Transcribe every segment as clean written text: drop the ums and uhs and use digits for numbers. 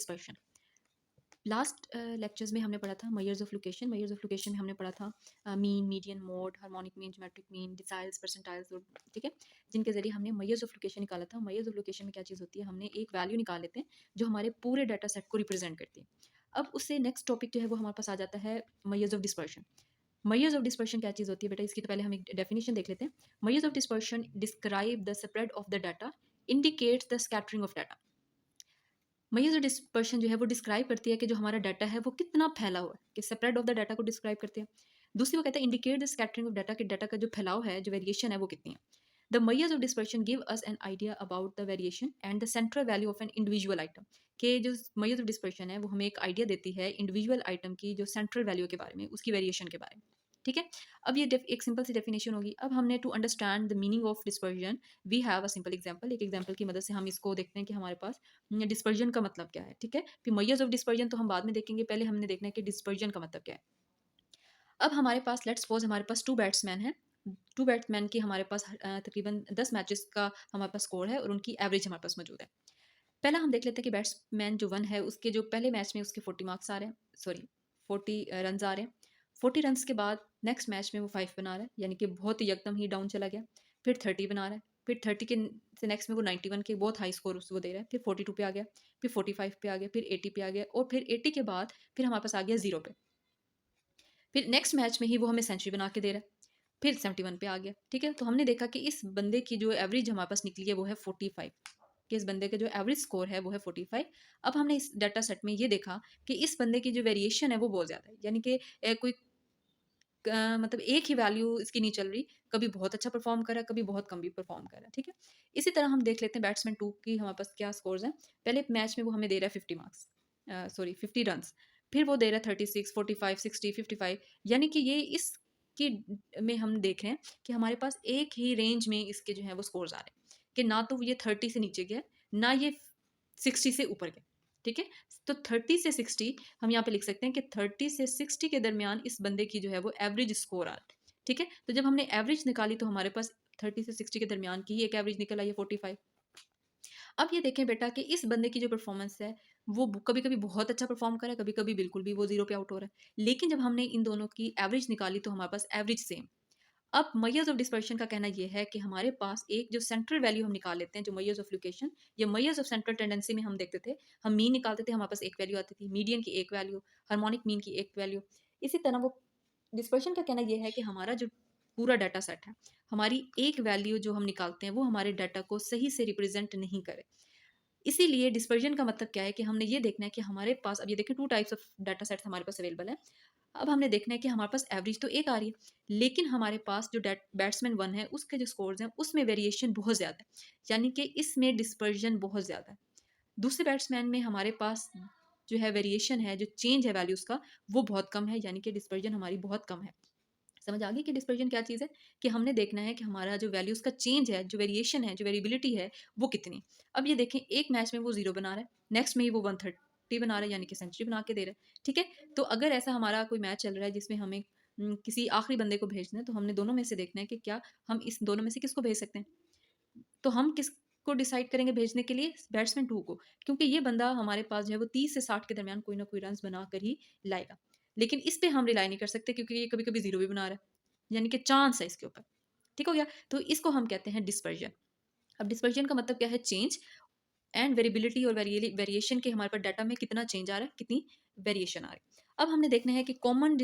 Dispersion. Last lectures में हमने पढ़ा था measures of location. Measures of location में हमने पढ़ा था mean, median, mode, harmonic mean, geometric mean, deciles, percentiles, ठीक है, जिनके जरिए हमने मेजर्स ऑफ लोकेशन निकाला था। मेजर्स ऑफ लोकेशन में क्या चीज़ होती है, हमने एक वैल्यू निकाल लेते हैं जो हमारे पूरे डाटा सेट को रिप्रेजेंट करती है। अब उससे नेक्स्ट टॉपिक जो है वो हमारे पास आ जाता है measures of dispersion. Measures of dispersion क्या चीज़ होती है बेटा, इसकी तो पहले हम एक डेफिनेशन देख लेते हैं। Measures of dispersion describe the spread of the data, indicates the scattering of data. Measures of dispersion जो है वो डिस्क्राइब करती है कि जो हमारा डाटा है वो कितना फैला हुआ है, कि स्प्रेड ऑफ द डाटा को डिस्क्राइब करते हैं। दूसरी वो कहता है indicate the scattering of data, कि डाटा का जो फैलाव है, जो वेरिएशन है वो कितनी है। The measures of dispersion give us an idea about the variation and the central value of an individual item, के जो मेजर्स ऑफ डिस्पर्शन है वो हमें एक आइडिया देती है इंडिविजुअल आइटम की जो सेंट्रल वैल्यू के बारे में, उसकी वेरिएशन के बारे में। ठीक है, अब ये एक सिंपल सी डेफिनेशन होगी। अब हमने to understand the meaning of dispersion we have a simple example. एक एग्जांपल की मदद से हम इसको देखते हैं कि हमारे पास डिस्पर्जन का मतलब क्या है। ठीक है, फिर मेजर्स ऑफ डिस्पर्जन तो हम बाद में देखेंगे, पहले हमने देखना है कि डिस्पर्जन का मतलब क्या है। अब हमारे पास लेट्स सपोज हमारे पास 2 बैट्समैन हैं। 2 बैट्समैन की हमारे पास तकरीबन 10 मैचेस का हमारे पास स्कोर है और उनकी एवरेज हमारे पास मौजूद है। पहला हम देख लेते हैं कि बैट्समैन जो 1 है उसके जो पहले मैच में उसके 40 मार्क्स आ रहे हैं, सॉरी 40 रन्स आ रहे हैं। 40 रन्स के बाद नेक्स्ट मैच में वो 5 बना रहा है, यानी कि बहुत ही एकदम ही डाउन चला गया। फिर 30 बना रहा है, फिर 30 के से नेक्स्ट में वो 91 के बहुत हाई स्कोर उसको दे रहा है, फिर 42 पे आ गया, फिर 45 पे आ गया, फिर 80 पे आ गया और फिर 80 के बाद फिर हमारे पास आ गया 0 पे। फिर नेक्स्ट मैच में ही वो हमें सेंचुरी बना के दे रहा है, फिर 71 पे आ गया। ठीक है, तो हमने देखा कि इस बंदे की जो एवरेज हमारे पास निकली है वो है 45, कि इस बंदे का जो एवरेज स्कोर है वो है 45। अब हमने इस डाटा सेट में ये देखा कि इस बंदे की जो वेरिएशन है वो बहुत ज़्यादा है, यानी कि कोई मतलब एक ही वैल्यू इसकी नहीं चल रही, कभी बहुत अच्छा परफॉर्म कर रहा है, कभी बहुत कम भी परफॉर्म कर रहा है। ठीक है, इसी तरह हम देख लेते हैं बैट्समैन 2 की हमारे पास क्या स्कोर्स हैं। पहले मैच में वो हमें दे रहा है 50 मार्क्स, सॉरी 50 रन्स, फिर वो दे रहा है 36, 45, 60, 55, यानी कि ये इसकी में हम देख रहे हैं कि हमारे पास एक ही रेंज में इसके जो है वो स्कोर्स आ रहे हैं, कि ना तो ये 30 से नीचे गया, ना ये 60 से ऊपर गया। ठीक है, तो 30 से 60 हम यहाँ पे लिख सकते हैं कि 30 से 60 के दरमियान इस बंदे की जो है वो एवरेज स्कोर आ रहा है। ठीक है, तो जब हमने एवरेज निकाली तो हमारे पास 30 से 60 के दरमियान की ही एक एवरेज निकल आई है 45। अब ये देखें बेटा कि इस बंदे की जो परफॉर्मेंस है वो कभी कभी बहुत अच्छा परफॉर्म कर रहा है, कभी कभी बिल्कुल भी वो 0 पे आउट हो रहा है, लेकिन जब हमने इन दोनों की एवरेज निकाली तो हमारे पास एवरेज सेम। अब मेजर्स ऑफ डिस्पर्शन का कहना यह है कि हमारे पास एक जो सेंट्रल वैल्यू हम निकाल लेते हैं, जो मेजर्स ऑफ लोकेशन या मेजर्स ऑफ सेंट्रल टेंडेंसी में हम देखते थे, हम मीन निकालते थे, हमारे पास एक वैल्यू आती थी, मीडियन की एक वैल्यू, हार्मोनिक मीन की एक वैल्यू। इसी तरह वो डिस्पर्शन का कहना यह है कि हमारा जो पूरा डाटा सेट है, हमारी एक वैल्यू जो हम निकालते हैं वो हमारे डाटा को सही से रिप्रेजेंट नहीं करे। इसीलिए डिस्पर्जन का मतलब क्या है कि हमने ये देखना है कि हमारे पास, अब ये देखें 2 टाइप्स ऑफ डाटा सेट्स हमारे पास अवेलेबल है। अब हमने देखना है कि हमारे पास एवरेज तो एक आ रही है, लेकिन हमारे पास जो बैट्समैन 1 है उसके जो स्कोर्स हैं उसमें वेरिएशन बहुत ज़्यादा है, यानी कि इसमें डिस्पर्जन बहुत ज़्यादा है। दूसरे बैट्समैन में हमारे पास जो है वेरिएशन है, जो चेंज है वैल्यूज़ का, वो बहुत कम है, यानी कि डिस्पर्जन हमारी बहुत कम है। समझ आ गई कि डिस्पर्जन क्या चीज़ है, कि हमने देखना है कि हमारा जो वैल्यूज़ का चेंज है, जो वेरिएशन है, जो वेरिएबिलिटी है, वो कितनी। अब ये देखें एक मैच में वो 0 बना रहा है, नेक्स्ट में ही वो 130 बना रहा है, यानी कि सेंचुरी बना के दे रहा है। ठीक है, तो अगर ऐसा हमारा कोई मैच चल रहा है जिसमें हमें किसी आखिरी बंदे को भेजना है, तो हमने दोनों में से देखना है कि क्या हम इस दोनों में से किसको भेज सकते हैं। तो हम किसको डिसाइड करेंगे भेजने के लिए, बैट्समैन 2 को, क्योंकि ये बंदा हमारे पास जो है वो 30 से 60 के दरमियान कोई ना कोई रन बना कर ही लाएगा। लेकिन इस पे हम रिलाई नहीं कर सकते क्योंकि ये कभी कभी 0 भी बना रहा है, यानी कि चांस है इसके ऊपर। ठीक हो गया, तो इसको हम कहते हैं डिस्पर्जन। अब डिस्पर्जन का मतलब क्या है, चेंज एंड वेरिएबिलिटी और वेरिएशन के हमारे पास डाटा में कितना चेंज आ रहा है, कितनी वेरिएशन आ रही है। अब हमने देखना है कि कॉमन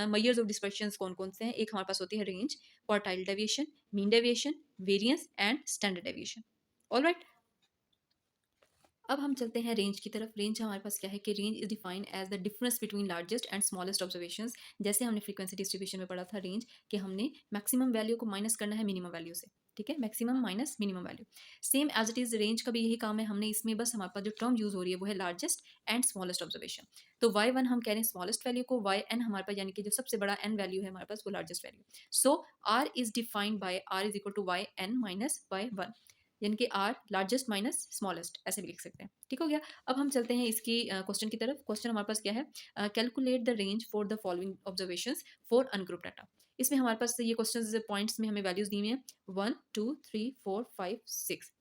मेजर्स ऑफ डिस्पर्शन कौन कौन से हैं। एक हमारे पास होती है range, quartile deviation, mean deviation, variance and standard deviation. Alright, अब हम चलते हैं रेंज की तरफ। रेंज हमारे पास क्या है कि range is defined as the difference between largest and smallest observations. जैसे हमने फ्रीक्वेंसी डिस्ट्रीब्यूशन में पढ़ा था रेंज, कि हमने मैक्सिमम वैल्यू को माइनस करना है मिनिमम वैल्यू से। ठीक है, maximum minus minimum value, same as it is range का भी यही काम है। हमने इसमें बस हमारे पास जो टर्म यूज हो रही है वो है लार्जेस्ट एंड स्मॉलेस्ट ऑब्जर्वेशन। तो y1 हम कह रहे हैं स्मॉलेस्ट वैल्यू को, yn हमारे पास यानी कि जो सबसे बड़ा n वैल्यू है हमारे पास वो largest value. So r is defined by r is equal to yn minus y1, यानी कि आर लार्जेस्ट माइनस स्मॉलेस्ट, ऐसे भी लिख सकते हैं। ठीक हो गया, अब हम चलते हैं इसकी क्वेश्चन की तरफ। क्वेश्चन हमारे पास क्या है, calculate the range for the following observations for ungroup data. इसमें हमारे पास ये क्वेश्चन पॉइंट्स में हमें वैल्यूज दी हुई हैं 1 2 3 4 5 6।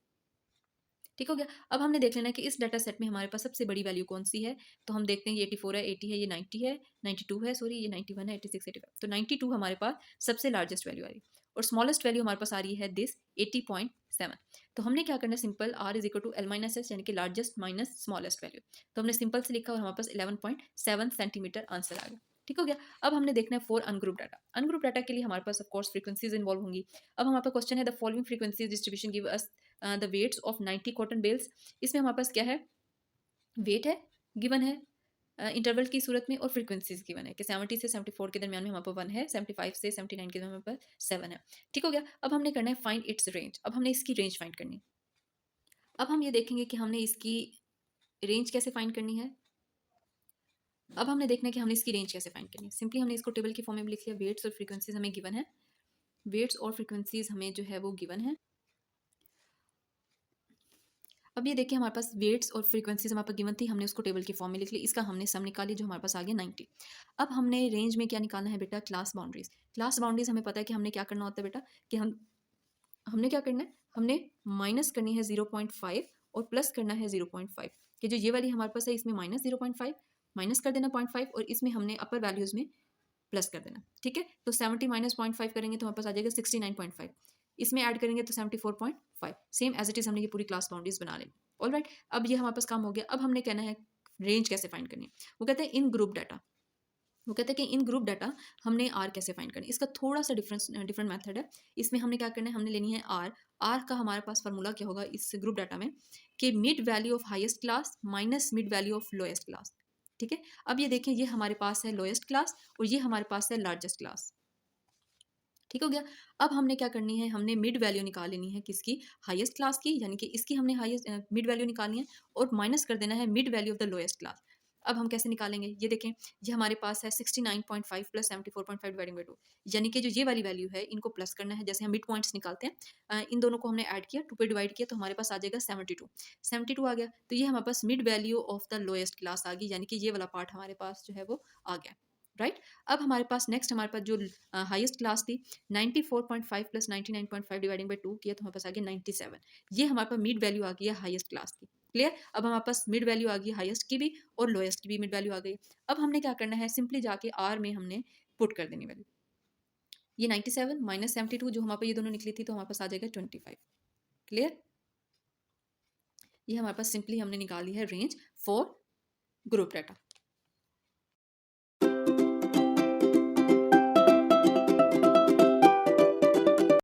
ठीक हो गया। अब हमने देख लेना है कि इस डाटा सेट में हमारे पास सबसे बड़ी वैल्यू कौन सी है। तो हम देखते हैं ये 84 है, 80 है, ये 90 है, 92 है, सॉरी ये 91 है, 86, 85। तो 92 हमारे पास सबसे लार्जेस्ट वैल्यू आ रही है और स्मॉलेस्ट वैल्यू हमारे पास आ रही है दिस 80.7। तो हमने क्या करना है, simple r is equal to l minus S, यानी कि लार्जेस्ट माइनस स्मॉलेस्ट वैल्यू। तो हमने सिंपल से लिखा और हमारे पास 11.7 सेंटीमीटर आंसर आ गया। ठीक हो गया। अब हमने देखना है for ungroup data. Ungroup data के लिए हमारे पास ऑफ कोर्स फ्रीक्वेंसीज इन्वॉल्व होंगी। अब हमारे पास क्वेश्चन है the following frequencies distribution give us the weights of 90 cotton bales. इसमें हमारे पास क्या है, वेट है गिवन है इंटरवल की सूरत में, और फ्रीक्वेंसीज गिवन है कि 70 से 74 के दरमियान में हमारे पास 1 है, 75 से 79 के दरमियान हमारे पास 7 है। ठीक हो गया। अब हमने करना है फाइंड इट्स रेंज। अब हमने इसकी रेंज फाइंड करनी है। अब हम ये देखेंगे कि हमने इसकी रेंज कैसे फाइंड करनी है। अब हमने देखना है कि हमने इसकी रेंज कैसे फाइंड करनी है। सिंपली हमने इसको टेबल की फॉर्म में लिख लिया। वेट्स और फ्रीक्वेंसीज हमें गिवन है, वेट्स और फ्रीक्वेंसीज हमें जो है वो गिवन है। अब ये देखिए हमारे पास वेट्स और फ्रीक्वेंसीज हमारे पास गिवन थी, हमने उसको टेबल की फॉर्म में लिख ली। इसका हमने सम निकाली जो हमारे पास आ गया 90। अब हमने रेंज में क्या निकालना है बेटा, क्लास बाउंड्रीज। क्लास बाउंड्रीज हमें पता है कि हमने क्या करना होता है बेटा, कि हमने क्या करना है, हमने माइनस करनी है 0.5 और प्लस करना है 0.5। कि जो ये वाली हमारे पास है इसमें माइनस 0.5 माइनस कर देना 0.5 और इसमें हमने अपर वैल्यूज में प्लस कर देना। ठीक है। तो 70 माइनस 0.5 करेंगे तो हमारे पास आ जाएगा 69.5। इसमें ऐड करेंगे तो 74.5। सेम एज इट इज हमने ये पूरी क्लास बाउंड्रीज बना ली। ऑलराइट, अब ये हमारे पास काम हो गया। अब हमने कहना है रेंज कैसे फाइंड करनी है। वो कहते हैं इन ग्रुप डाटा, वो कहते हैं कि इन ग्रुप डाटा हमने आर कैसे फाइंड करनी है। इसका थोड़ा सा डिफरेंट मेथड है। इसमें हमने क्या करना है, हमने लेनी है आर। आर का हमारे पास फार्मूला क्या होगा इस ग्रुप डाटा में, कि mid value of highest class minus mid value of lowest class. ठीक है। अब ये देखें, ये हमारे पास है लोएस्ट क्लास और ये हमारे पास है लार्जेस्ट क्लास। ठीक हो गया। अब हमने क्या करनी है, हमने मिड वैल्यू निकाल लेनी है किसकी, हाईएस्ट क्लास की, यानी कि इसकी हमने हाईएस्ट मिड वैल्यू निकालनी है और माइनस कर देना है mid value of the lowest class. अब हम कैसे निकालेंगे, ये देखें, ये हमारे पास है 69.5 प्लस 74.5 डिवाइडिंग बाई 2, यानी कि जो ये वाली वैल्यू है इनको प्लस करना है। जैसे हम मिड पॉइंट्स निकालते हैं, इन दोनों को हमने ऐड किया, 2 पे डिवाइड किया तो हमारे पास आ जाएगा 72। 72 आ गया तो ये हमारे पास mid value of the lowest class आ गई, यानी कि ये वाला पार्ट हमारे पास जो है वो आ गया। राइट। अब हमारे पास नेक्स्ट हमारे पास जो हाईएस्ट क्लास थी 94.5 प्लस 99.5 डिवाइडिंग बाई 2 किया तो हमारे पास आ गया 97। ये हमारे पास मिड वैल्यू आ गई है हाईएस्ट क्लास की। क्लियर। अब हमारे पास मिड वैल्यू आ गई हाईएस्ट की भी और लोएस्ट की भी मिड वैल्यू आ गई। अब हमने क्या करना है, सिंपली जाके आर में हमने पुट कर देनी वैल्यू। ये 97 माइनस 72 जो हमारे पास ये दोनों निकली थी तो हमारे पास आ जाएगा 25। क्लियर। ये हमारे पास सिंपली हमने निकाली है रेंज फॉर ग्रुप डाटा।